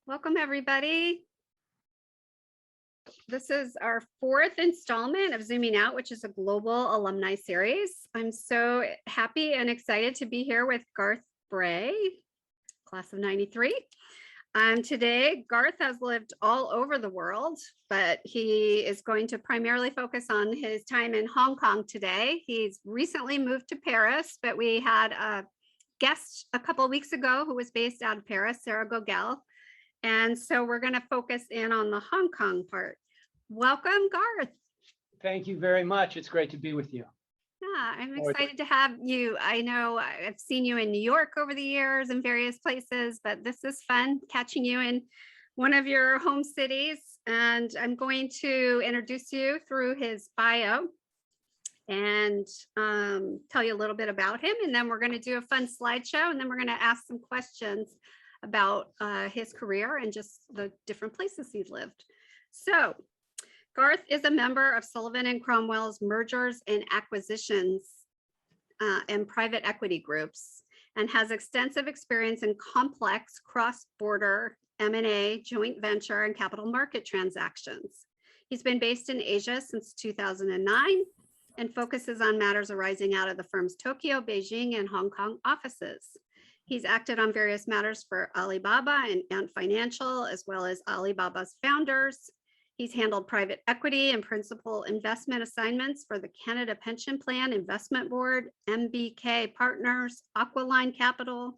Welcome, everybody. This is our fourth installment of Zooming Out, which is a global alumni series. I'm so happy and excited to be here with Garth Bray, class of '93. Today, Garth has lived all over the world, but he is going to primarily focus on his time in Hong Kong today. He's recently moved to Paris, but we had a guest a couple of weeks ago who was based out of Paris, Sarah Gogel. And so we're going to focus in on the Hong Kong part. Welcome, Garth. Thank you very much. It's great to be with you. Yeah, I'm excited to have you. I know I've seen you in New York over the years in various places, but this is fun catching you in one of your home cities. And I'm going to introduce you through his bio and tell you a little bit about him. And then we're going to do a fun slideshow, and then we're going to ask some questions about his career and just the different places he's lived. So Garth is a member of Sullivan Cromwell's mergers and acquisitions and private equity groups, and has extensive experience in complex cross-border M&A, joint venture, and capital market transactions. He's been based in Asia since 2009 and focuses on matters arising out of the firm's Tokyo, Beijing, and Hong Kong offices. He's acted on various matters for Alibaba and Ant Financial, as well as Alibaba's founders. He's handled private equity and principal investment assignments for the Canada Pension Plan Investment Board, MBK Partners, Aqualine Capital,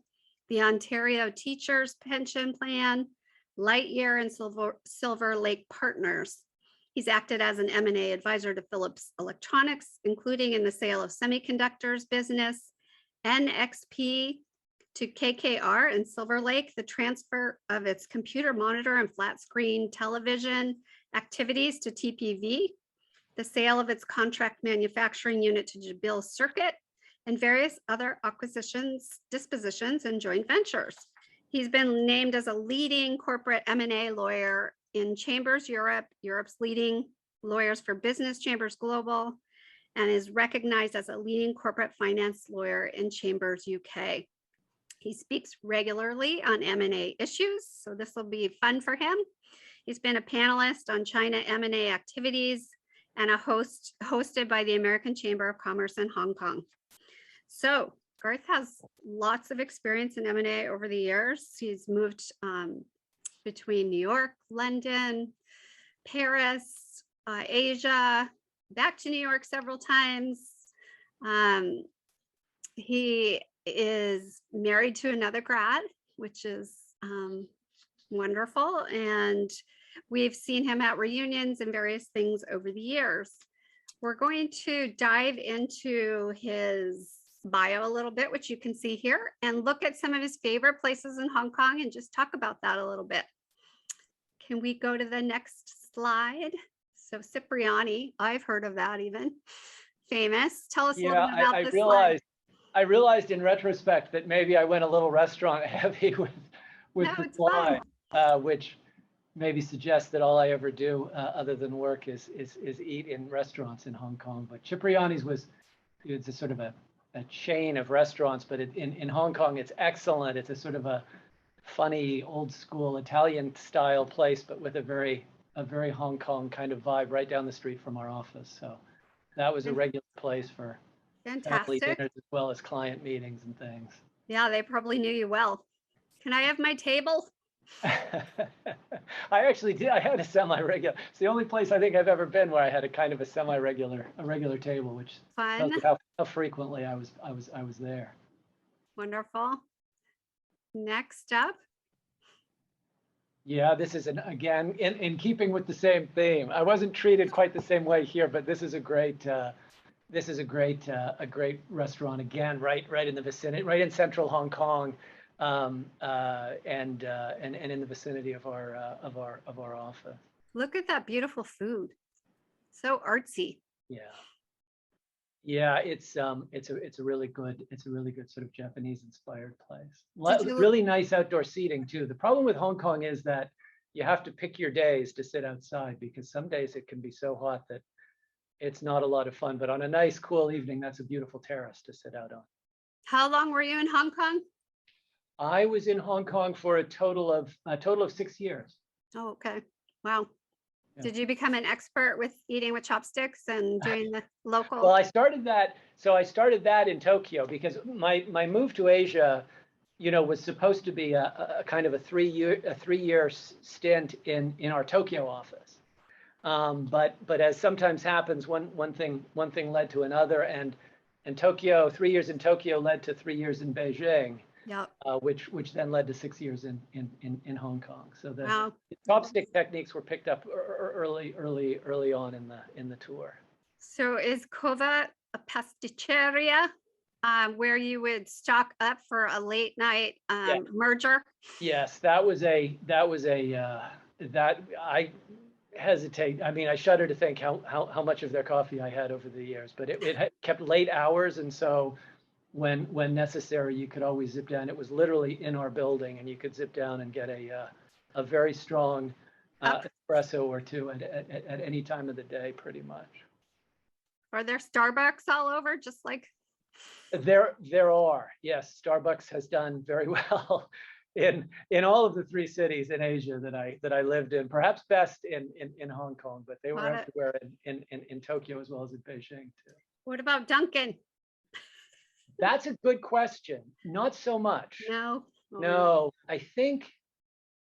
the Ontario Teachers Pension Plan, Lightyear, and Silver Lake Partners. He's acted as an M&A advisor to Philips Electronics, including in the sale of semiconductors business, NXP, to KKR and Silver Lake, the transfer of its computer monitor and flat screen television activities to TPV, the sale of its contract manufacturing unit to Jabil Circuit, and various other acquisitions, dispositions, and joint ventures. He's been named as a leading corporate M&A lawyer in Chambers Europe, Europe's leading lawyers for business, Chambers Global, and is recognized as a leading corporate finance lawyer in Chambers UK. He speaks regularly on M&A issues, so this will be fun for him. He's been a panelist on China M&A activities and a host hosted by the American Chamber of Commerce in Hong Kong. So Garth has lots of experience in M&A over the years. He's moved between New York, London, Paris, Asia, back to New York several times. He is married to another grad, which is wonderful. And we've seen him at reunions and various things over the years. We're going to dive into his bio a little bit, which you can see here, and look at some of his favorite places in Hong Kong and just talk about that a little bit. Can we go to the next slide? So Cipriani, I've heard of that even. Famous. Tell us a little bit about this slide. I realized in retrospect that maybe I went a little restaurant heavy with the slide, which maybe suggests that all I ever do other than work is eat in restaurants in Hong Kong. But Cipriani's it's a sort of a chain of restaurants, but in Hong Kong it's excellent. It's a sort of a funny old school Italian style place, but with a very Hong Kong kind of vibe right down the street from our office. So that was a regular place for family dinners as well as client meetings and things. Yeah, they probably knew you well. Can I have my table? I actually did. I had a semi-regular. It's the only place I think I've ever been where I had a kind of a regular table, which tells you how frequently I was there. Wonderful. Next up. Yeah, this is again in keeping with the same theme. I wasn't treated quite the same way here, but this is a great restaurant again, right in the vicinity, right in central Hong Kong, and in the vicinity of our office. Look at that beautiful food, so artsy. Yeah, it's a really good sort of Japanese inspired place. Really nice outdoor seating too. The problem with Hong Kong is that you have to pick your days to sit outside, because some days it can be so hot that it's not a lot of fun, but on a nice cool evening, that's a beautiful terrace to sit out on. How long were you in Hong Kong? I was in Hong Kong for a total of 6 years. Oh, okay. Wow. Yeah. Did you become an expert with eating with chopsticks and doing the local? Well, I started that. So I started that in Tokyo because my move to Asia, was supposed to be a kind of a 3-year stint in our Tokyo office. But as sometimes happens, one thing led to another, and Tokyo, 3 years in Tokyo led to 3 years in Beijing. Yeah. Which then led to 6 years in Hong Kong. So the Wow. chopstick techniques were picked up early on in the tour. So is Kova a pasticceria where you would stock up for a late night merger? Yes, that I hesitate. I mean, I shudder to think how much of their coffee I had over the years, but it kept late hours, and so when necessary, you could always zip down. It was literally in our building, and you could zip down and get a very strong espresso or two at any time of the day, pretty much. Are there Starbucks all over, just like? There are, yes. Starbucks has done very well in all of the 3 cities in Asia that I lived in. Perhaps best in Hong Kong, but they were everywhere in Tokyo as well as in Beijing too. What about Dunkin'? That's a good question. Not so much. No. No, I think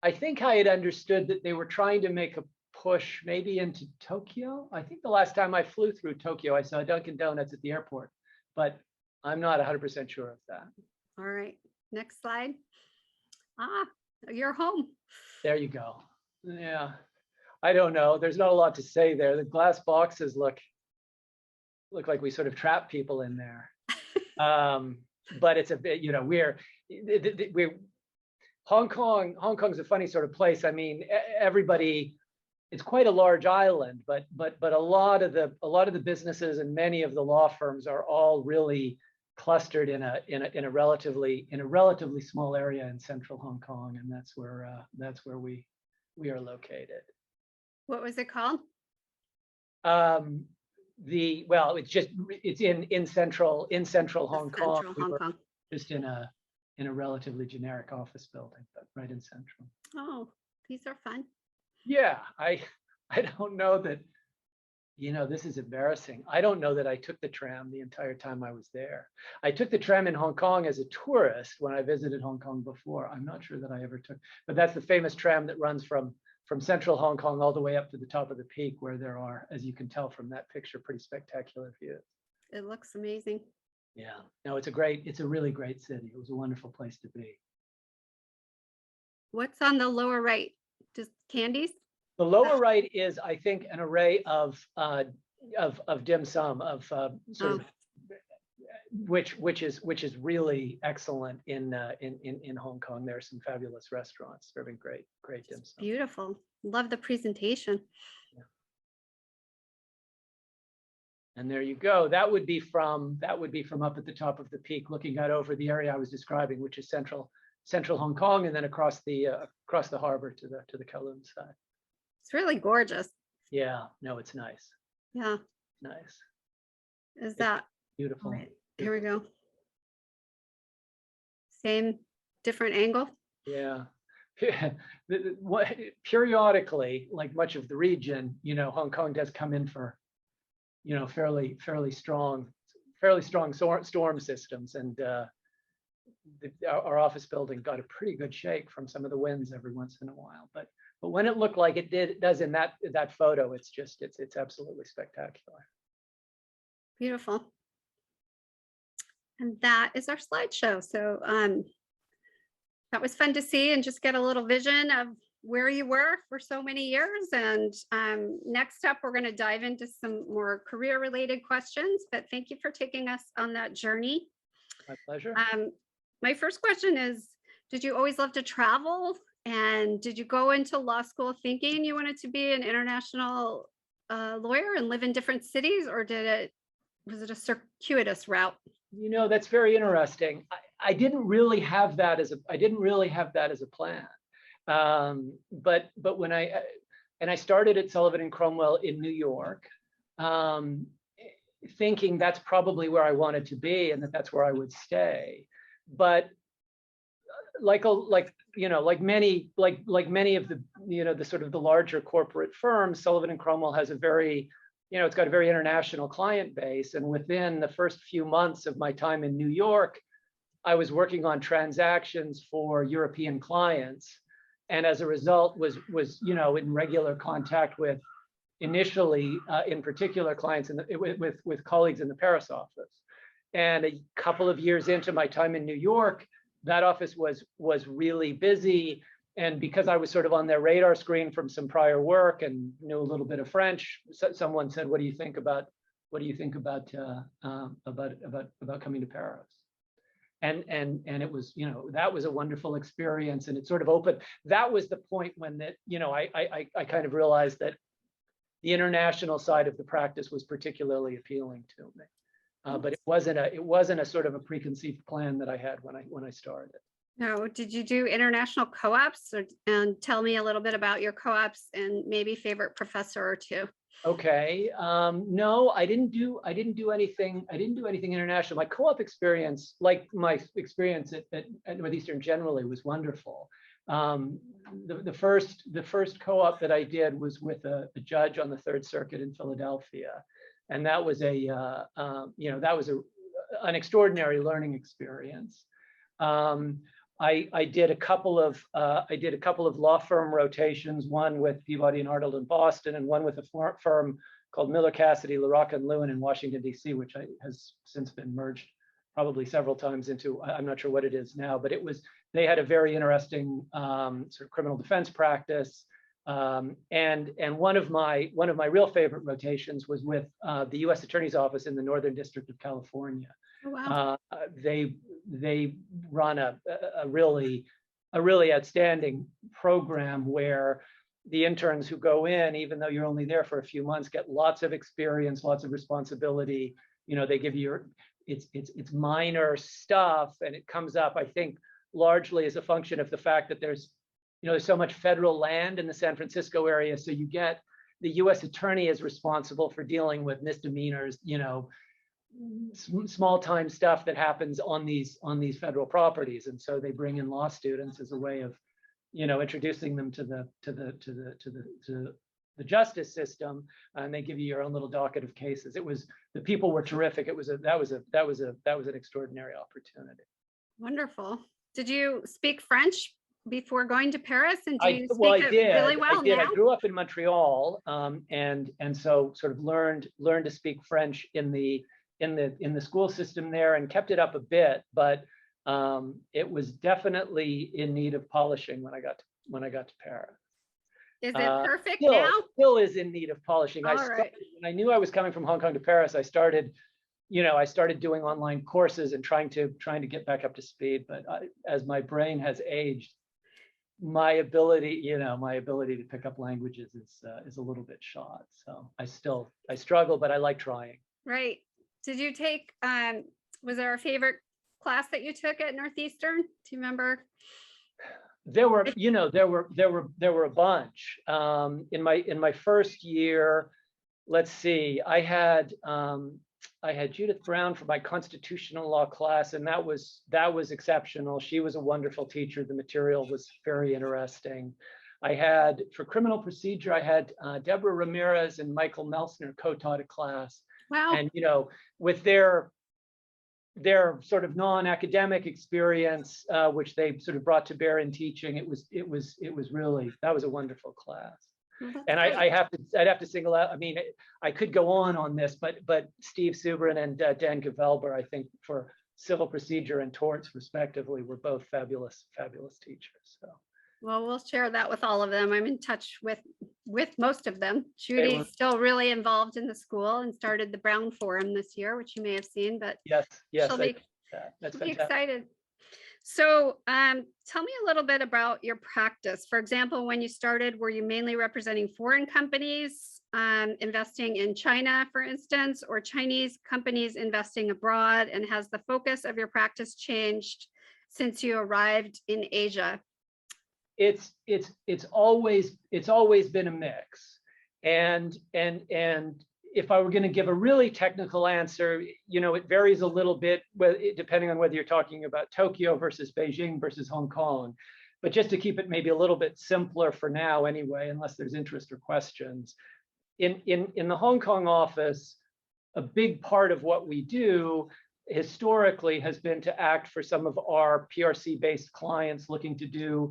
I had understood that they were trying to make a push maybe into Tokyo. I think the last time I flew through Tokyo, I saw Dunkin' Donuts at the airport, but I'm not 100% sure of that. All right, next slide. You're home. There you go. Yeah, I don't know. There's not a lot to say there. The glass boxes look like we sort of trap people in there. But it's a bit, we're Hong Kong's a funny sort of place. I mean, everybody, it's quite a large island, but a lot of the businesses and many of the law firms are all really clustered in a relatively small area in central Hong Kong, and that's where we are located. What was it called? It's in central Hong Kong. Central Hong Kong. Just in a relatively generic office building, but right in central. Oh, these are fun. Yeah, I don't know that, this is embarrassing. I don't know that I took the tram the entire time I was there. I took the tram in Hong Kong as a tourist when I visited Hong Kong before. I'm not sure that I ever took, but that's the famous tram that runs from central Hong Kong all the way up to the top of the peak, where there are, as you can tell from that picture, pretty spectacular views. It looks amazing. Yeah, no, it's a really great city. It was a wonderful place to be. What's on the lower right? Just candies? The lower right is, I think, an array of dim sum, which is really excellent in Hong Kong. There are some fabulous restaurants serving great dim sum. Beautiful. Love the presentation. Yeah. And there you go. That would be from up at the top of the peak, looking out over the area I was describing, which is central Hong Kong, and then across the harbor to the Kowloon side. It's really gorgeous. Yeah, no, it's nice. Yeah. Nice. Is that beautiful? Right. Here we go. Same, different angle. Yeah. Periodically, like much of the region, Hong Kong does come in for, fairly strong storm systems, and our office building got a pretty good shake from some of the winds every once in a while. But when it looked like it does in that photo, it's absolutely spectacular. Beautiful. And that is our slideshow. So that was fun to see and just get a little vision of where you were for so many years. And next up, we're going to dive into some more career related questions, but thank you for taking us on that journey. My pleasure. My first question is, did you always love to travel? And did you go into law school thinking you wanted to be an international lawyer and live in different cities, or was it a circuitous route? That's very interesting. I didn't really have that as a plan. But when I started at Sullivan Cromwell in New York, thinking that's probably where I wanted to be and that's where I would stay. But like many of the, the sort of the larger corporate firms, Sullivan Cromwell has a very, it's got a very international client base. And within the first few months of my time in New York, I was working on transactions for European clients, and as a result was in regular contact with, initially in particular, clients with colleagues in the Paris office. And a couple of years into my time in New York, that office was really busy. And because I was sort of on their radar screen from some prior work and knew a little bit of French, someone said, "What do you think about coming to Paris?" And it was, that was a wonderful experience, and it sort of opened. That was the point when I kind of realized that the international side of the practice was particularly appealing to me. But it wasn't a sort of a preconceived plan that I had when I started. No, did you do international co-ops, and tell me a little bit about your co-ops and maybe favorite professor or two? Okay. No, I didn't do anything international. My co-op experience, like my experience at Northeastern generally, was wonderful. The first co-op that I did was with a judge on the Third Circuit in Philadelphia. And that was an extraordinary learning experience. I did a couple of law firm rotations, one with Peabody and Arnold in Boston, and one with a firm called Miller Cassidy, LaRocca and Lewin in Washington, D.C., which has since been merged probably several times into, I'm not sure what it is now, but they had a very interesting sort of criminal defense practice. And one of my real favorite rotations was with the U.S. Attorney's Office in the Northern District of California. Oh, wow. They run a really outstanding program where the interns who go in, even though you're only there for a few months, get lots of experience, lots of responsibility. They give you it's minor stuff, and it comes up, I think, largely as a function of the fact that there's so much federal land in the San Francisco area. So you get the U.S. attorney is responsible for dealing with misdemeanors, small time stuff that happens on these federal properties. And so they bring in law students as a way of, introducing them to the justice system, and they give you your own little docket of cases. The people were terrific. That was an extraordinary opportunity. Wonderful. Did you speak French before going to Paris? And do you speak it really well now? I grew up in Montreal, and so sort of learned to speak French in the school system there, and kept it up a bit, but it was definitely in need of polishing when I got to Paris. Is it perfect now? Still is in need of polishing. All right. When I knew I was coming from Hong Kong to Paris, I started doing online courses and trying to get back up to speed. But as my brain has aged, my ability to pick up languages is a little bit shot. So I struggle, but I like trying. Right. Did you take, was there a favorite class that you took at Northeastern? Do you remember? There were a bunch. In my first year, let's see, I had Judith Brown for my constitutional law class, and that was exceptional. She was a wonderful teacher. The material was very interesting. I had, for criminal procedure, I had Deborah Ramirez and Michael Melsner co-taught a class. Wow. And with their sort of non-academic experience, which they sort of brought to bear in teaching, it was really, that was a wonderful class. And I'd have to single out, I mean, I could go on this, but Steve Subrin and Dan Gavelber, I think, for civil procedure and torts respectively, were both fabulous teachers. So. Well, we'll share that with all of them. I'm in touch with most of them. Judy's still really involved in the school and started the Brown Forum this year, which you may have seen, but yes, she'll be excited. So tell me a little bit about your practice. For example, when you started, were you mainly representing foreign companies investing in China, for instance, or Chinese companies investing abroad? And has the focus of your practice changed since you arrived in Asia? It's always been a mix, and if I were going to give a really technical answer, it varies a little bit depending on whether you're talking about Tokyo versus Beijing versus Hong Kong. But just to keep it maybe a little bit simpler for now anyway, unless there's interest or questions, in the Hong Kong office, a big part of what we do historically has been to act for some of our PRC-based clients looking to do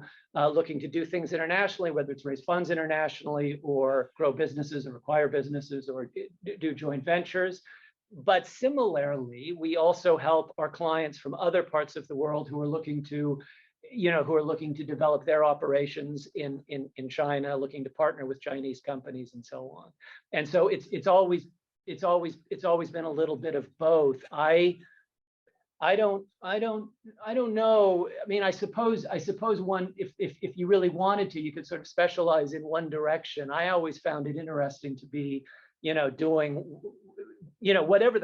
things internationally, whether it's raise funds internationally or grow businesses or acquire businesses or do joint ventures. But similarly, we also help our clients from other parts of the world who are looking to develop their operations in China, looking to partner with Chinese companies and so on. And so it's always been a little bit of both. I don't know. I mean, I suppose one, if you really wanted to, you could sort of specialize in one direction. I always found it interesting to be, doing, whatever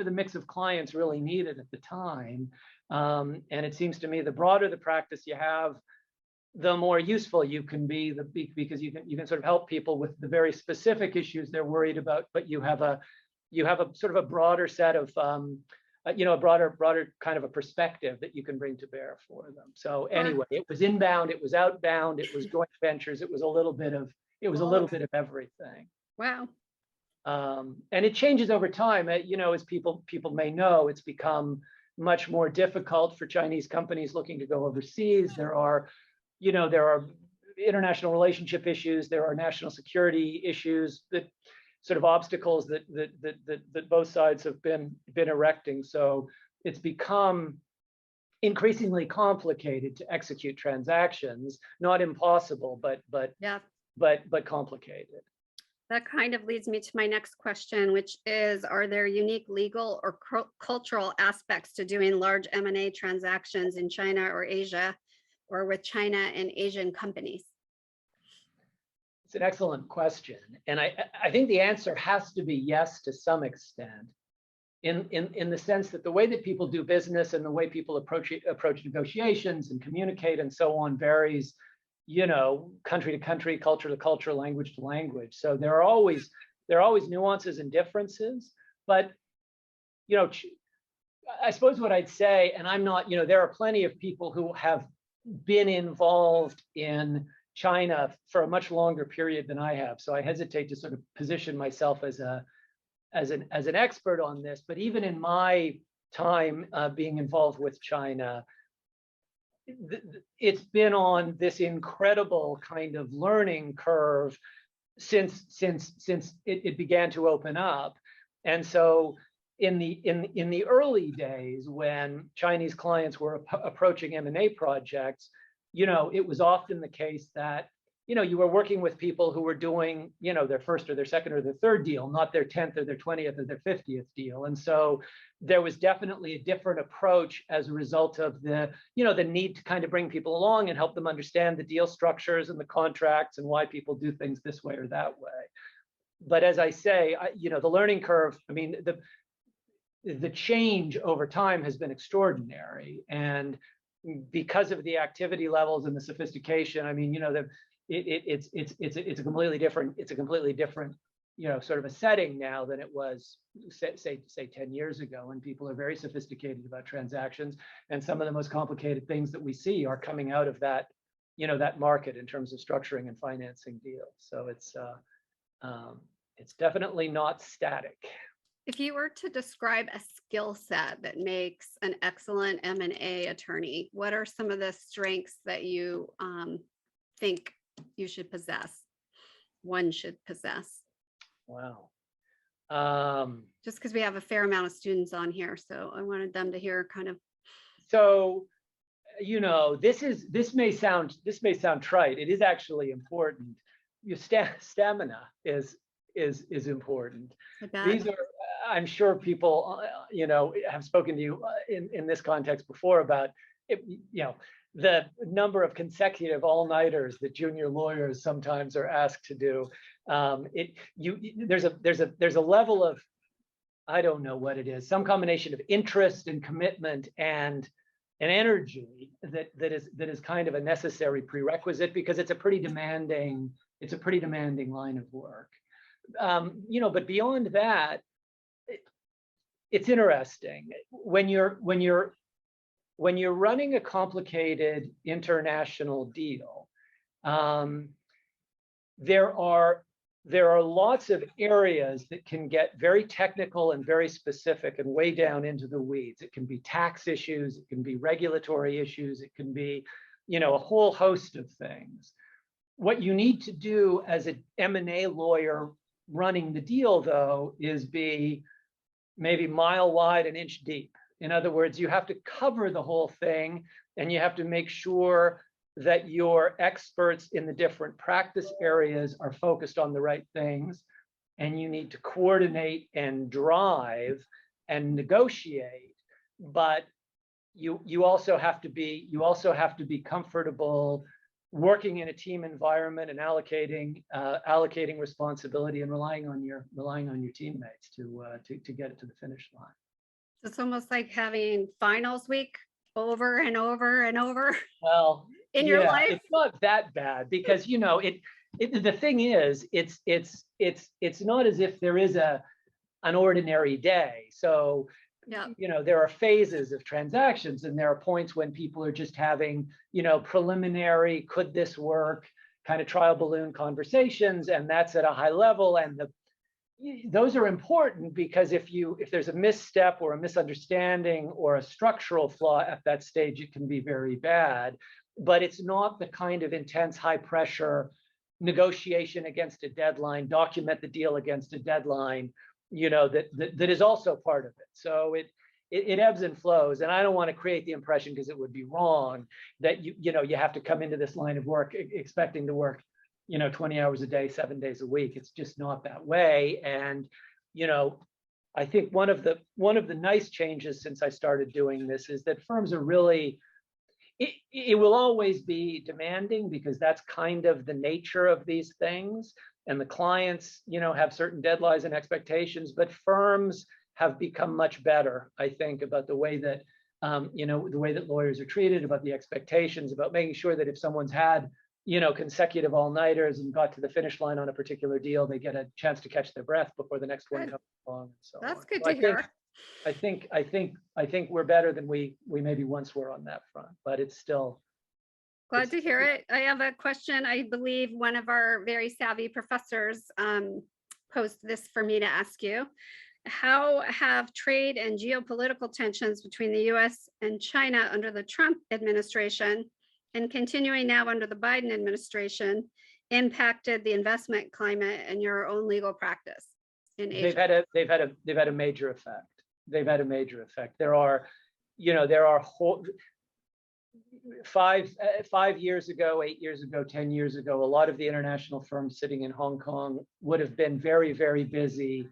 the mix of clients really needed at the time. And it seems to me the broader the practice you have, the more useful you can be, because you can sort of help people with the very specific issues they're worried about, but you have a sort of a broader set of a broader kind of a perspective that you can bring to bear for them. So anyway, it was inbound, it was outbound, it was joint ventures, it was a little bit of everything. Wow. And it changes over time. As people may know, it's become much more difficult for Chinese companies looking to go overseas. There are international relationship issues, there are national security issues, that sort of obstacles that both sides have been erecting. So it's become increasingly complicated to execute transactions. Not impossible, but complicated. That kind of leads me to my next question, which is, are there unique legal or cultural aspects to doing large M&A transactions in China or Asia, or with China and Asian companies? It's an excellent question. And I think the answer has to be yes to some extent, in the sense that the way that people do business and the way people approach negotiations and communicate and so on varies, country to country, culture to culture, language to language. So there are always nuances and differences. But I suppose what I'd say, and I'm not, there are plenty of people who have been involved in China for a much longer period than I have. So I hesitate to sort of position myself as an expert on this. But even in my time being involved with China, it's been on this incredible kind of learning curve since it began to open up. And so in the early days, when Chinese clients were approaching M&A projects, it was often the case that you were working with people who were doing their first or their second or their third deal, not their 10th or their 20th or their 50th deal. And so there was definitely a different approach as a result of the need to kind of bring people along and help them understand the deal structures and the contracts and why people do things this way or that way. But as I say, the learning curve, I mean, the change over time has been extraordinary. And because of the activity levels and the sophistication, I mean, it's a completely different sort of a setting now than it was say 10 years ago, when people are very sophisticated about transactions, and some of the most complicated things that we see are coming out of that that market in terms of structuring and financing deals. So it's definitely not static. If you were to describe a skill set that makes an excellent M&A attorney, what are some of the strengths that you think you should possess? One should possess. Wow. Just because we have a fair amount of students on here, so I wanted them to hear kind of. So, this may sound trite. It is actually important. Your stamina is important. These are, I'm sure people, have spoken to you in this context before about it, the number of consecutive all-nighters that junior lawyers sometimes are asked to do. There's a level of, I don't know what it is, some combination of interest and commitment and energy that is kind of a necessary prerequisite, because it's a pretty demanding line of work. But beyond that, it's interesting when you're running a complicated international deal. There are lots of areas that can get very technical and very specific and way down into the weeds. It can be tax issues, it can be regulatory issues, it can be, a whole host of things. What you need to do as an M&A lawyer running the deal, though, is be maybe mile wide and inch deep. In other words, you have to cover the whole thing, and you have to make sure that your experts in the different practice areas are focused on the right things, and you need to coordinate and drive and negotiate. But you also have to be comfortable working in a team environment and allocating responsibility and relying on your teammates to get it to the finish line. It's almost like having finals week over and over and over. Well, in your life, it's not that bad because the thing is, it's not as if there is an ordinary day. So yeah, there are phases of transactions, and there are points when people are just having preliminary, could this work, kind of trial balloon conversations, and that's at a high level. And those are important because if there's a misstep or a misunderstanding or a structural flaw at that stage, it can be very bad. But it's not the kind of intense, high pressure negotiation against a deadline, document the deal against a deadline, that is also part of it. So it ebbs and flows, and I don't want to create the impression, because it would be wrong, that you have to come into this line of work expecting to work 20 hours a day, 7 days a week. It's just not that way. And I think one of the nice changes since I started doing this is that firms are really, it will always be demanding, because that's kind of the nature of these things, and the clients have certain deadlines and expectations, but firms have become much better, I think, about the way that the way that lawyers are treated, about the expectations, about making sure that if someone's had consecutive all-nighters and got to the finish line on a particular deal, they get a chance to catch their breath before the next one comes along. And so that's on. good So to hear. I think we're better than we maybe once were on that front, but it's still. Glad to hear it. I have a question. I believe one of our very savvy professors posed this for me to ask you. How have trade and geopolitical tensions between the US and China under the Trump administration and continuing now under the Biden administration impacted the investment climate and your own legal practice in Asia? They've had a major effect. They've had a major effect. There are whole 5 years ago, 8 years ago, 10 years ago, a lot of the international firms sitting in Hong Kong would have been very, very busy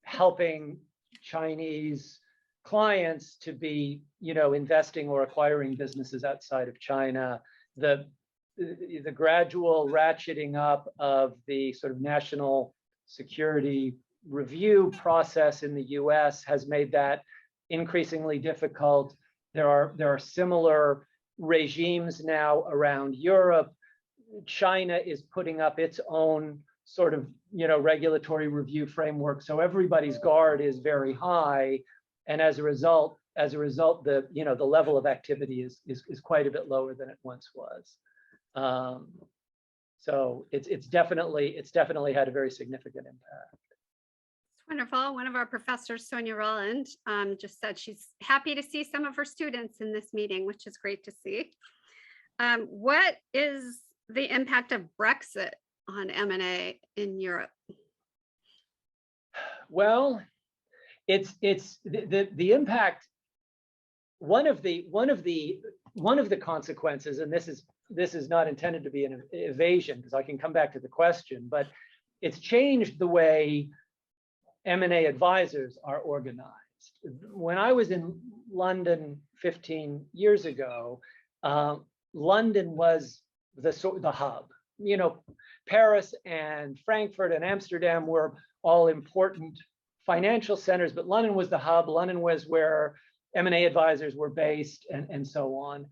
helping Chinese clients to be, investing or acquiring businesses outside of China. The gradual ratcheting up of the sort of national security review process in the US has made that increasingly difficult. There are similar regimes now around Europe. China is putting up its own sort of regulatory review framework, so everybody's guard is very high, and as a result the level of activity is quite a bit lower than it once was. So it's definitely had a very significant impact. Wonderful. One of our professors, Sonia Rowland, just said she's happy to see some of her students in this meeting, which is great to see. What is the impact of Brexit on M&A in Europe? Well, it's the impact. One of the consequences, and this is not intended to be an evasion, because I can come back to the question, but it's changed the way M&A advisors are organized. When I was in London 15 years ago, London was the hub. Paris and Frankfurt and Amsterdam were all important financial centers, but London was the hub. London was where M&A advisors were based, and so on.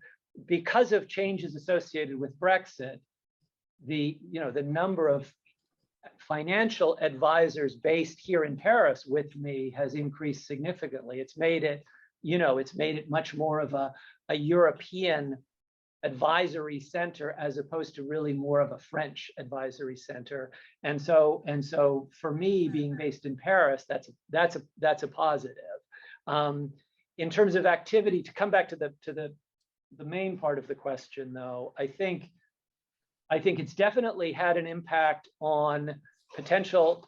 Because of changes associated with Brexit, the number of financial advisors based here in Paris with me has increased significantly. It's made it, it's made it much more of a European advisory center as opposed to really more of a French advisory center. And so for me, being based in Paris, that's a positive. In terms of activity, to come back to the main part of the question, though, I think it's definitely had an impact on potential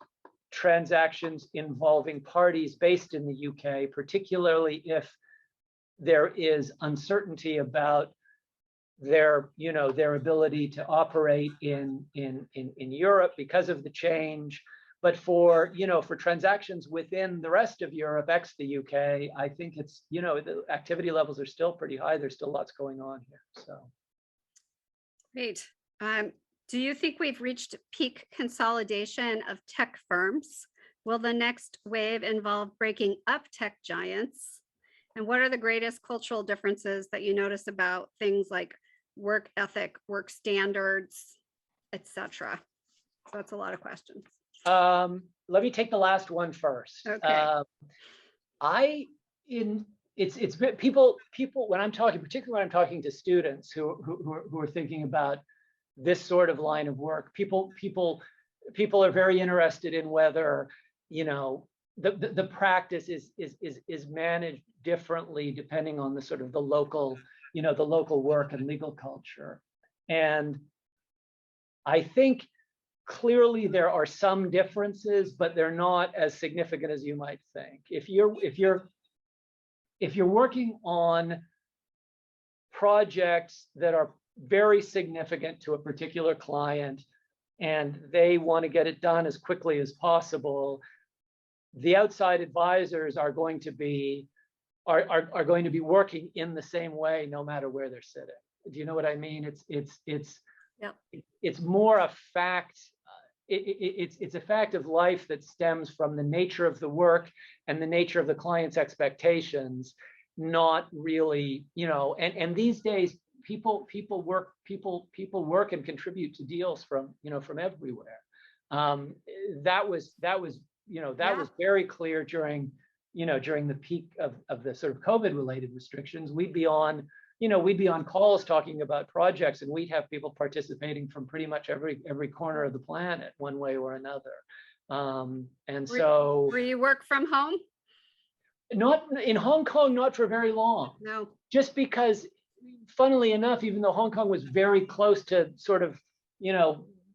transactions involving parties based in the UK, particularly if there is uncertainty about their ability to operate in Europe because of the change. But for transactions within the rest of Europe, ex the UK, I think it's, the activity levels are still pretty high. There's still lots going on here. So. Great. Do you think we've reached peak consolidation of tech firms? Will the next wave involve breaking up tech giants? And what are the greatest cultural differences that you notice about things like work ethic, work standards, etc.? So that's a lot of questions. Let me take the last one first. Okay. It's people when I'm talking, particularly when I'm talking to students who are thinking about this sort of line of work, people are very interested in whether the practice is managed differently depending on the sort of the local work and legal culture. And I think clearly there are some differences, but they're not as significant as you might think. If you're working on projects that are very significant to a particular client and they want to get it done as quickly as possible, the outside advisors are going to be working in the same way no matter where they're sitting. Do you know what I mean? It's more a fact. It's a fact of life that stems from the nature of the work and the nature of the client's expectations, not really, and these days people work and contribute to deals from everywhere. That was very clear during the peak of the sort of COVID related restrictions. We'd be on calls talking about projects, and we'd have people participating from pretty much every corner of the planet, one way or another. Were you work from home? Not in Hong Kong, not for very long. No. Just because, funnily enough, even though Hong Kong was very close to sort of,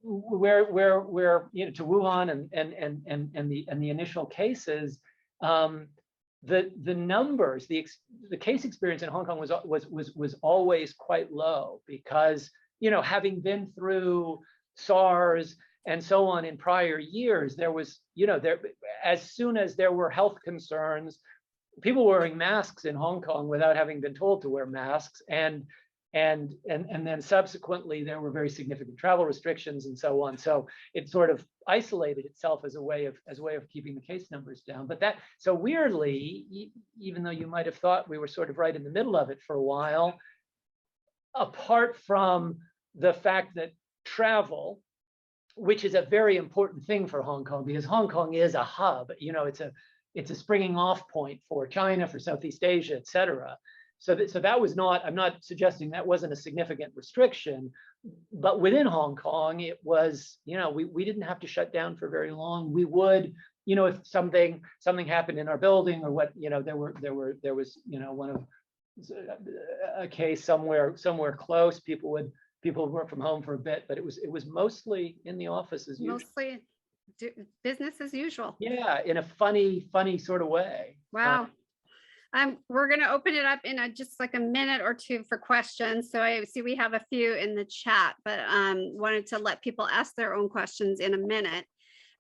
where to Wuhan and the initial cases, the numbers, the case experience in Hong Kong was always quite low because, having been through SARS and so on in prior years, there was, as soon as there were health concerns, people were wearing masks in Hong Kong without having been told to wear masks, and then subsequently there were very significant travel restrictions and so on. So it sort of isolated itself as a way of keeping the case numbers down. But so weirdly, even though you might have thought we were sort of right in the middle of it for a while, apart from the fact that travel, which is a very important thing for Hong Kong, because Hong Kong is a hub, it's a springing off point for China, for Southeast Asia, et cetera. So that was not, I'm not suggesting that wasn't a significant restriction, but within Hong Kong, it was, we didn't have to shut down for very long. We would, if something happened in our building or what, there was, one of a case somewhere close, people would work from home for a bit, but it was mostly in the office as usual. Mostly business as usual. Yeah, in a funny sort of way. Wow. We're going to open it up in just like a minute or two for questions. So I see we have a few in the chat, but wanted to let people ask their own questions in a minute.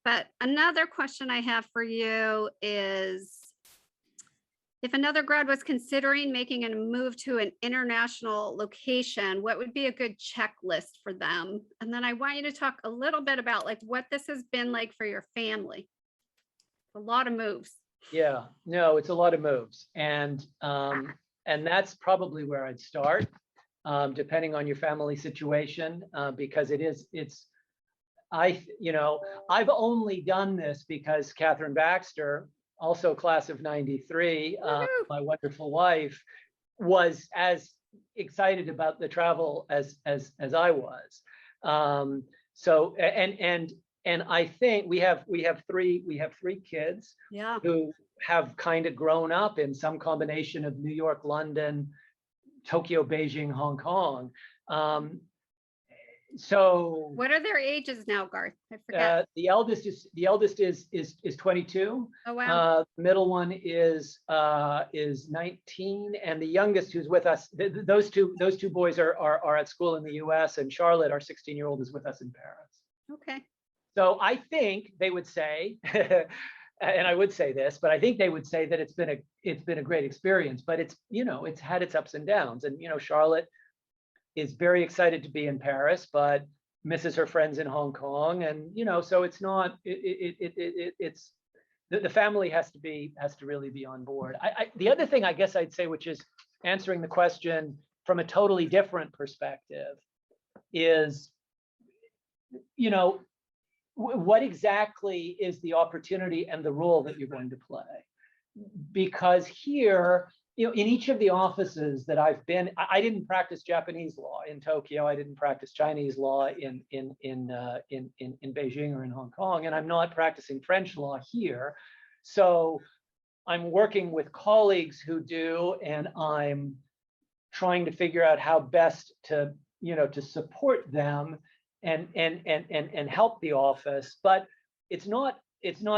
But another question I have for you is, if another grad was considering making a move to an international location, what would be a good checklist for them? And then I want you to talk a little bit about like what this has been like for your family. A lot of moves. Yeah, no, it's a lot of moves. And that's probably where I'd start, depending on your family situation, because I've only done this because Catherine Baxter, also class of '93, my wonderful wife, was as excited about the travel as I was. So and I think we have three kids who have kind of grown up in some combination of New York, London, Tokyo, Beijing, Hong Kong. So what are their ages now, Garth? I forget. The eldest is 22. Oh wow. The middle one is 19, and the youngest, who's with us, those two boys are at school in the U.S., and Charlotte, our 16-year-old, is with us in Paris. Okay. So I think they would say, and I would say this, but I think they would say that it's been a great experience, but it's had its ups and downs, and Charlotte is very excited to be in Paris, but misses her friends in Hong Kong, and so it's not. It's the family has to really be on board. The other thing I guess I'd say, which is answering the question from a totally different perspective, is what exactly is the opportunity and the role that you're going to play? Because here, in each of the offices that I've been, I didn't practice Japanese law in Tokyo. I didn't practice Chinese law in Beijing or in Hong Kong, and I'm not practicing French law here. So I'm working with colleagues who do, and I'm trying to figure out how best to support them and help the office. But it's not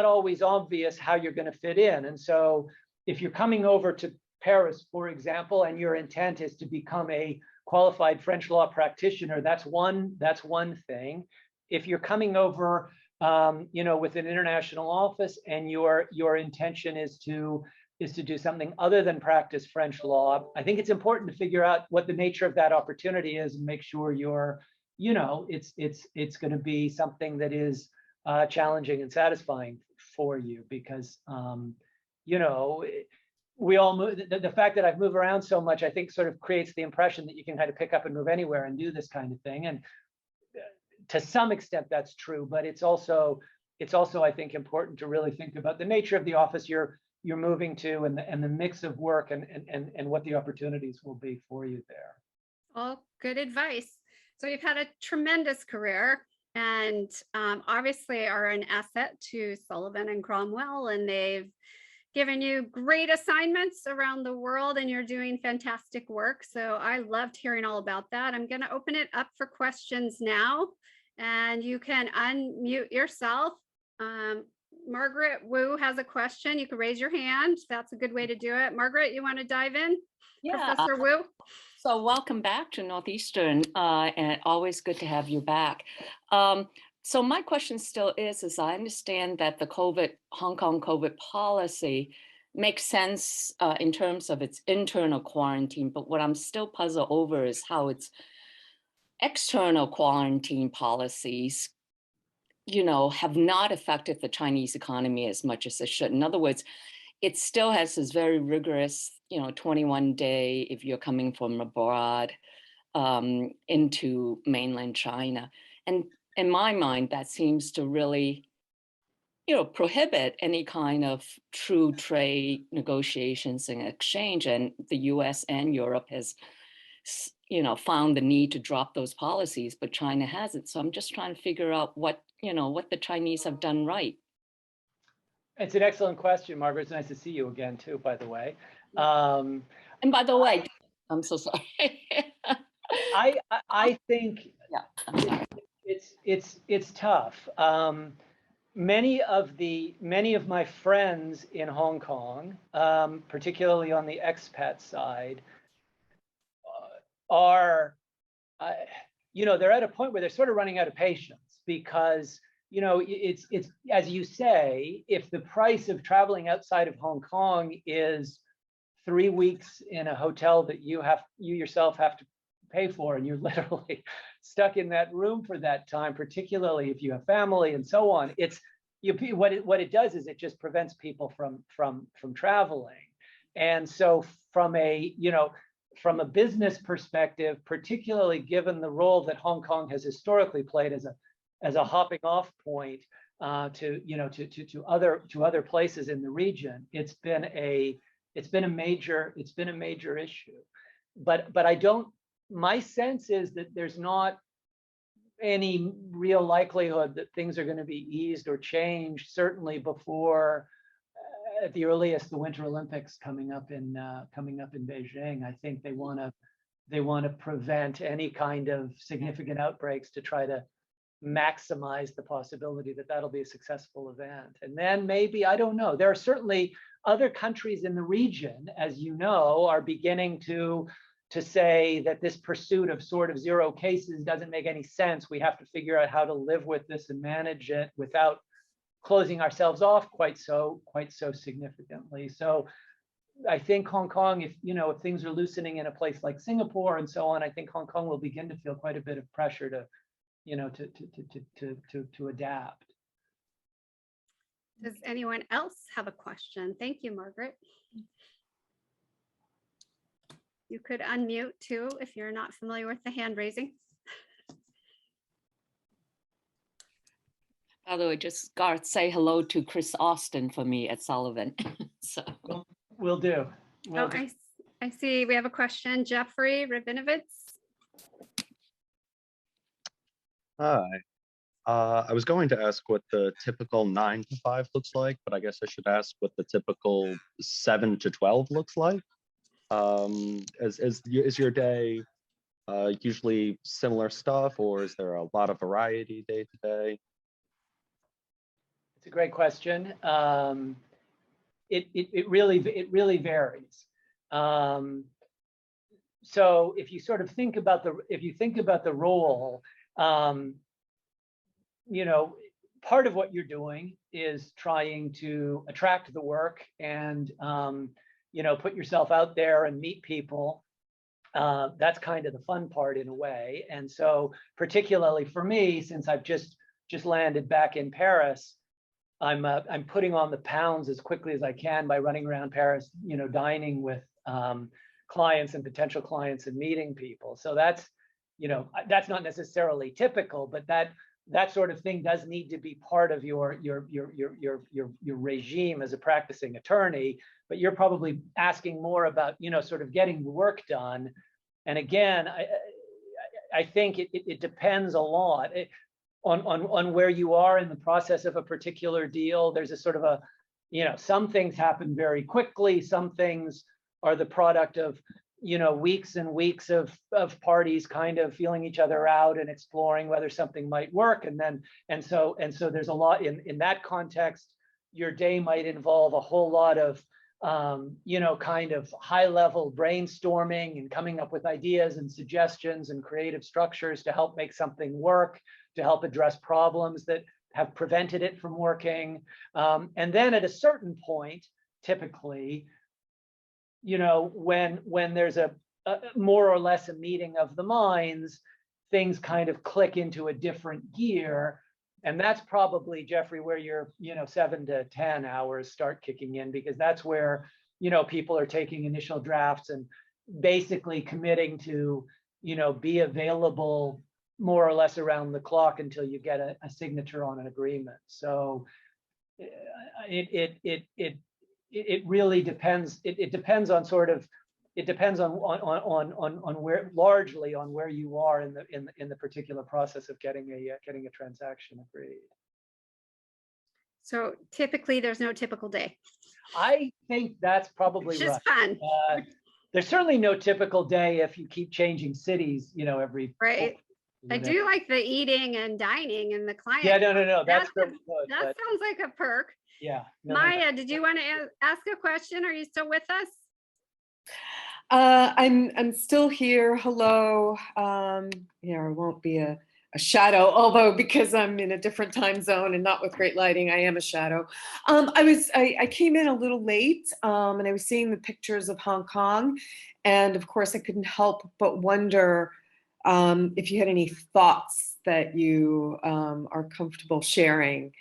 always obvious how you're going to fit in. And so if you're coming over to Paris, for example, and your intent is to become a qualified French law practitioner, that's one thing. If you're coming over, with an international office, and your intention is to do something other than practice French law, I think it's important to figure out what the nature of that opportunity is and make sure it's going to be something that is challenging and satisfying for you, because we all move. The fact that I've moved around so much, I think, sort of creates the impression that you can kind of pick up and move anywhere and do this kind of thing. And to some extent, that's true. But it's also, I think, important to really think about the nature of the office you're moving to, and the mix of work and what the opportunities will be for you there. All good advice. So you've had a tremendous career, and obviously are an asset to Sullivan and Cromwell, and they've given you great assignments around the world, and you're doing fantastic work. So I loved hearing all about that. I'm going to open it up for questions now, and you can unmute yourself. Margaret Wu has a question. You can raise your hand. That's a good way to do it. Margaret, you want to dive in? Yeah. Professor Wu. So welcome back to Northeastern, and always good to have you back. So my question still is I understand that the Hong Kong COVID policy makes sense in terms of its internal quarantine, but what I'm still puzzled over is how its external quarantine policies, have not affected the Chinese economy as much as it should. In other words, it still has this very rigorous, 21-day if you're coming from abroad into mainland China. And in my mind, that seems to really, prohibit any kind of true trade negotiations and exchange. And the US and Europe has, found the need to drop those policies, but China hasn't. So I'm just trying to figure out what the Chinese have done right. It's an excellent question, Margaret. It's nice to see you again, too, by the way. And by the way, I'm so sorry. I think it's tough. Many of my friends in Hong Kong, particularly on the expat side, are, they're at a point where they're sort of running out of patience, because it's as you say, if the price of traveling outside of Hong Kong is 3 weeks in a hotel that you yourself have to pay for, and you're literally stuck in that room for that time, particularly if you have family and so on, what it does is it just prevents people from traveling. And so from a business perspective, particularly given the role that Hong Kong has historically played as as a hopping off point to other places in the region. It's been a major issue. But I don't. My sense is that there's not any real likelihood that things are going to be eased or changed, certainly before, at the earliest, the Winter Olympics coming up in Beijing. I think they want to prevent any kind of significant outbreaks to try to maximize the possibility that that'll be a successful event. And then maybe, I don't know, there are certainly other countries in the region, as you know, are beginning to say that this pursuit of sort of zero cases doesn't make any sense. We have to figure out how to live with this and manage it without closing ourselves off quite so significantly. So I think Hong Kong, if things are loosening in a place like Singapore and so on, I think Hong Kong will begin to feel quite a bit of pressure to adapt. Does anyone else have a question? Thank you, Margaret. You could unmute too if you're not familiar with the hand raising. By the way, just Garth, say hello to Chris Austin for me at Sullivan. So We'll do. I see we have a question. Jeffrey Rabinovitz. Hi. I was going to ask what the typical 9 to 5 looks like, but I guess I should ask what the typical 7 to 12 looks like. Is your day usually similar stuff, or is there a lot of variety day to day? It's a great question. It really varies. So if you sort of think about the role, part of what you're doing is trying to attract the work and put yourself out there and meet people. That's kind of the fun part in a way. And so particularly for me, since I've just landed back in Paris, I'm putting on the pounds as quickly as I can by running around Paris, dining with clients and potential clients and meeting people. So that's not necessarily typical, but that sort of thing does need to be part of your regime as a practicing attorney. But you're probably asking more about sort of getting the work done. And again, I think it depends a lot on where you are in the process of a particular deal. There's a sort of some things happen very quickly. Some things are the product of weeks and weeks of parties kind of feeling each other out and exploring whether something might work. And so there's a lot in that context. Your day might involve a whole lot of kind of high level brainstorming and coming up with ideas and suggestions and creative structures to help make something work, to help address problems that have prevented it from working. And then at a certain point, typically, when there's a more or less a meeting of the minds, things kind of click into a different gear. And that's probably, Jeffrey, where your 7 to 10 hours start kicking in, because that's where people are taking initial drafts and basically committing to be available more or less around the clock until you get a signature on an agreement. So it really depends. It depends on where, largely on where you are in the particular process of getting a transaction agreed. So typically there's no typical day. I think that's probably It's just right. fun. There's certainly no typical day if you keep changing cities, every. Right. I do like the eating and dining and the client. Yeah, no. That's very good. That sounds like a perk. Yeah. Maya, did you want to ask a question? Are you still with us? I'm still here. Hello. Yeah, I won't be a shadow, although because I'm in a different time zone and not with great lighting, I am a shadow. I came in a little late, and I was seeing the pictures of Hong Kong, and of course I couldn't help but wonder if you had any thoughts that you are comfortable sharing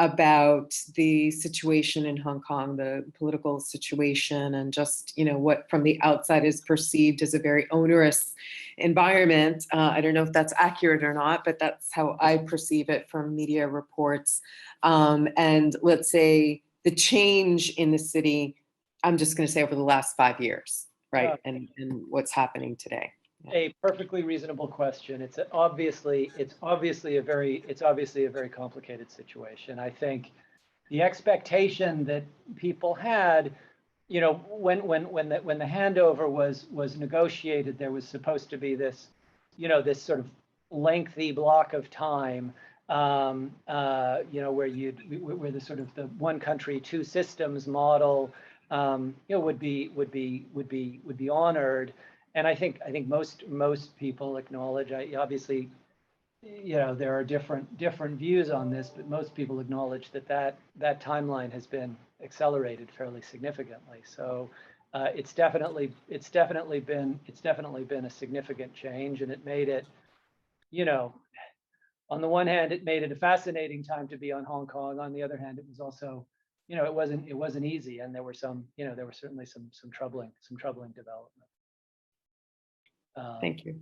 about the situation in Hong Kong, the political situation, and just, what from the outside is perceived as a very onerous environment. I don't know if that's accurate or not, but that's how I perceive it from media reports. And let's say the change in the city, I'm just going to say over the last 5 years, right? And what's happening today. A perfectly reasonable question. It's obviously a very complicated situation. I think the expectation that people had, when the handover was negotiated, there was supposed to be this, this sort of lengthy block of time, where the sort of the one country, two systems model, would be honored. And I think most people acknowledge. Obviously, there are different views on this, but most people acknowledge that timeline has been accelerated fairly significantly. So it's definitely been a significant change, and it made it, on the one hand, it made it a fascinating time to be on Hong Kong. On the other hand, it was also, it wasn't easy, and there were certainly some troubling developments. Thank you.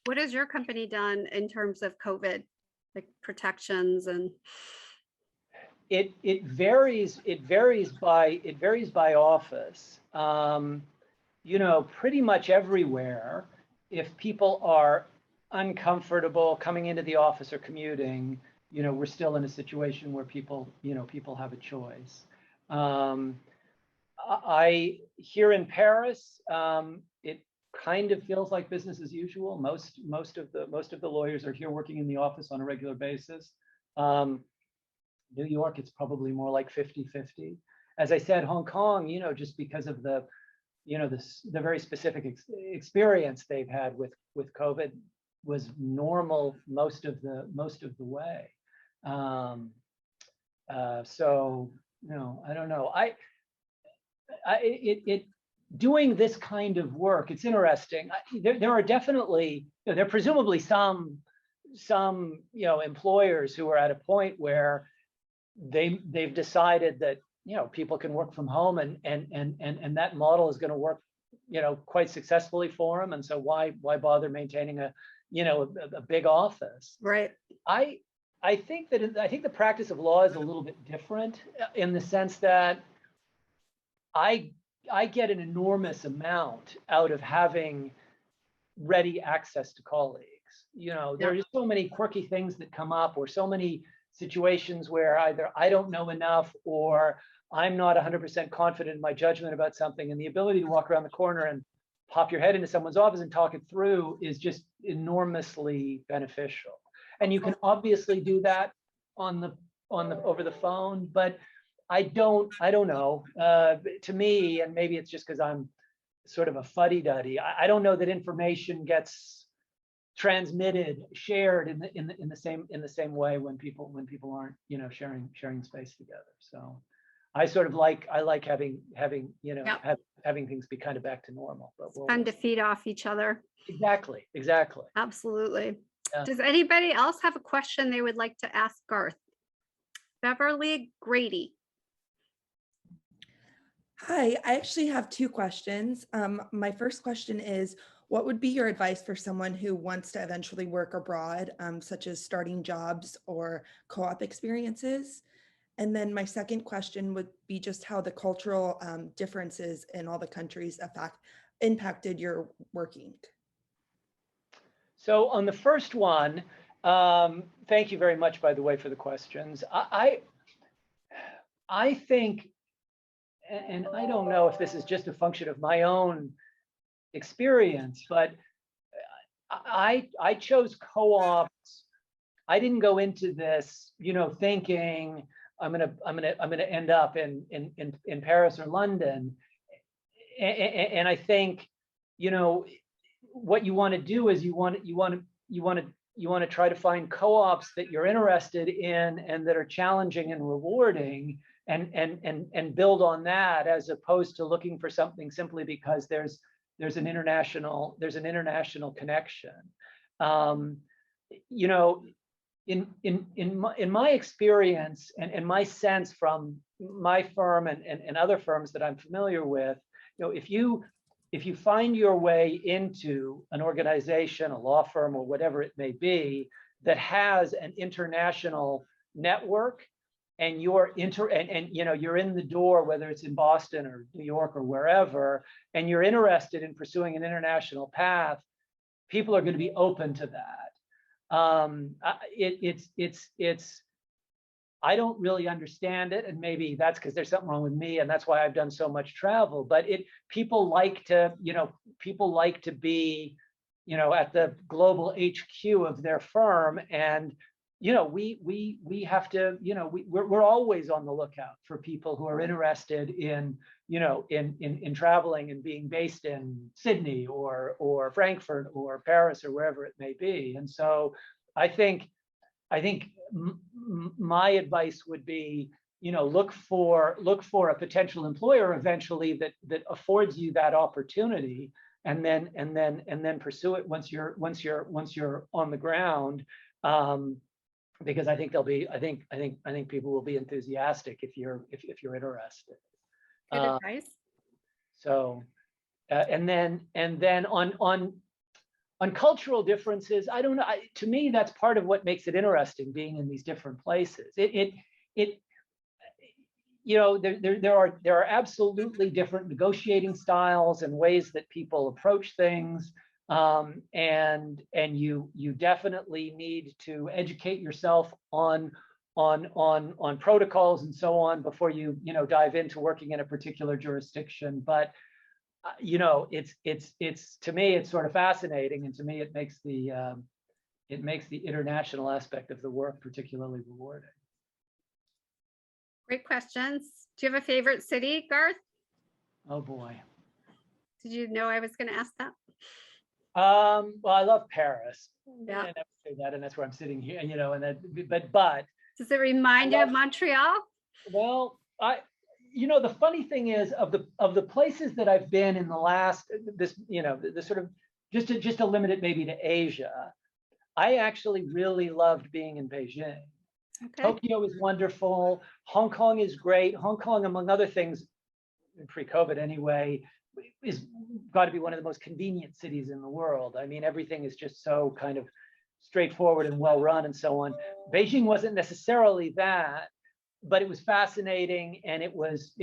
What has your company done in terms of COVID, like protections and? It varies by office. Pretty much everywhere, if people are uncomfortable coming into the office or commuting, we're still in a situation where people have a choice. Here in Paris, it kind of feels like business as usual. Most of the lawyers are here working in the office on a regular basis. New York, it's probably more like 50-50. As I said, Hong Kong, just because of the very specific experience they've had with COVID, was normal most of the way. So I don't know. Doing this kind of work, it's interesting. There are definitely, there are presumably some employers who are at a point where they've decided that people can work from home, and that model is going to work quite successfully for them, and so why bother maintaining a big office? Right. I think the practice of law is a little bit different in the sense that I get an enormous amount out of having ready access to colleagues. There are just so many quirky things that come up, or so many situations where either I don't know enough, or I'm not 100% confident in my judgment about something, and the ability to walk around the corner and pop your head into someone's office and talk it through is just enormously beneficial. And you can obviously do that over the phone, but I don't know. To me, and maybe it's just because I'm sort of a fuddy-duddy, I don't know that information gets transmitted, shared in the same way when people aren't sharing space together. So I sort of like having having things be kind of back to normal. But fun to feed off each other. Exactly. Absolutely. Yeah. Does anybody else have a question they would like to ask Garth? Beverly Grady. Hi, I actually have two questions. My first question is, what would be your advice for someone who wants to eventually work abroad, such as starting jobs or co-op experiences? And then my second question would be just how the cultural differences in all the countries impacted your working. So on the first one, thank you very much, by the way, for the questions. I think, and I don't know if this is just a function of my own experience, but I chose co-ops. I didn't go into this, thinking I'm gonna end up in Paris or London. And I think, what you want to do is you want to try to find co-ops that you're interested in and that are challenging and rewarding, and build on that, as opposed to looking for something simply because there's an international connection. in my experience and my sense from my firm and other firms that I'm familiar with, if you find your way into an organization, a law firm, or whatever it may be, that has an international network, and you're you're in the door, whether it's in Boston or New York or wherever, and you're interested in pursuing an international path, people are going to be open to that. I don't really understand it, and maybe that's because there's something wrong with me, and that's why I've done so much travel. But people like to be, at the global HQ of their firm, and we have to, we're always on the lookout for people who are interested in traveling and being based in Sydney or Frankfurt or Paris or wherever it may be. And so I think my advice would be, look for a potential employer eventually that affords you that opportunity, and then pursue it once you're on the ground. Because I think I think people will be enthusiastic if you're interested. Good advice. So, and then on cultural differences, I don't know. To me, that's part of what makes it interesting, being in these different places. There are absolutely different negotiating styles and ways that people approach things. And you definitely need to educate yourself on protocols and so on before you dive into working in a particular jurisdiction. But it's to me, it's sort of fascinating, and to me it makes the international aspect of the work particularly rewarding. Great questions. Do you have a favorite city, Garth? Oh boy. Did you know I was going to ask that? Well, I love Paris. Yeah. I never say that, and that's where I'm sitting here, but does it remind you of Montreal? Well, the funny thing is, of the places that I've been in the last, this sort of, just to limit it maybe to Asia, I actually really loved being in Beijing. Okay. Tokyo is wonderful. Hong Kong is great. Hong Kong, among other things, pre-COVID anyway, is got to be one of the most convenient cities in the world. I mean, everything is just so kind of straightforward and well run and so on. Beijing wasn't necessarily that, but it was fascinating, and it was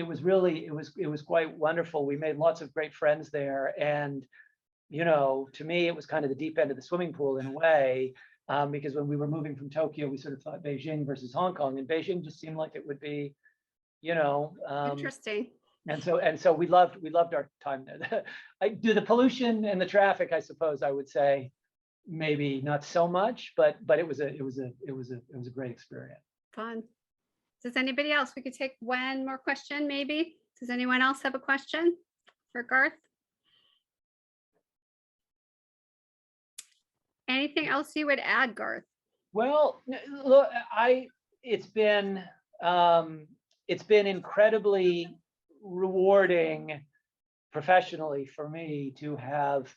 quite wonderful. We made lots of great friends there, and to me, it was kind of the deep end of the swimming pool in a way, because when we were moving from Tokyo, we sort of thought Beijing versus Hong Kong, and Beijing just seemed like it would be, interesting. And so we loved our time there. The pollution and the traffic, I suppose I would say, maybe not so much, but it was a great experience. Fun. Does anybody else? We could take one more question, maybe. Does anyone else have a question for Garth? Anything else you would add, Garth? Well, look, it's been incredibly rewarding professionally for me to have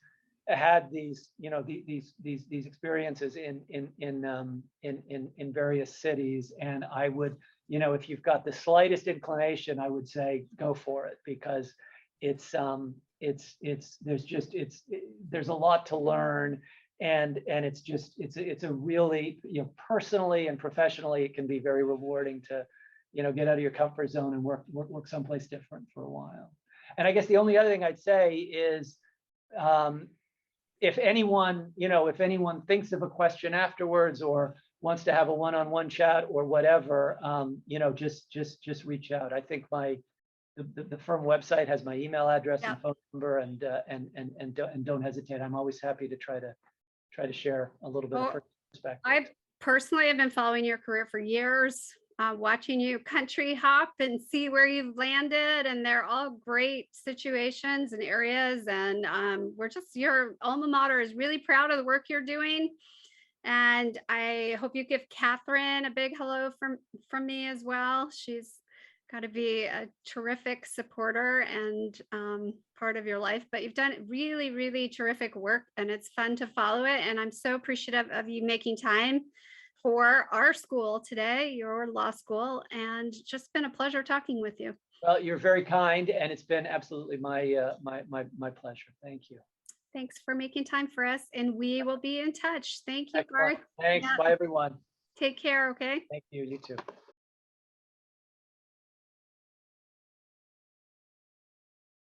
had these experiences in various cities, and I would, if you've got the slightest inclination, I would say go for it, because there's a lot to learn, and it's a really, personally and professionally, it can be very rewarding to get out of your comfort zone and work someplace different for a while. And I guess the only other thing I'd say is, if anyone thinks of a question afterwards or wants to have a one-on-one chat or whatever, just reach out. I think the firm website has my email address and phone number, and don't hesitate. I'm always happy to try to share a little bit of perspective. I personally have been following your career for years, watching you country hop and see where you've landed, and they're all great situations and areas, and your alma mater is really proud of the work you're doing, and I hope you give Catherine a big hello from me as well. She's got to be a terrific supporter and part of your life, but you've done really, really terrific work, and it's fun to follow it, and I'm so appreciative of you making time for our school today, your law school, and just been a pleasure talking with you. Well, you're very kind, and it's been absolutely my pleasure. Thank you. Thanks for making time for us, and we will be in touch. Thank you, Excellent. Garth. Thanks. Yeah. Bye, everyone. Take care, okay? Thank you. You too.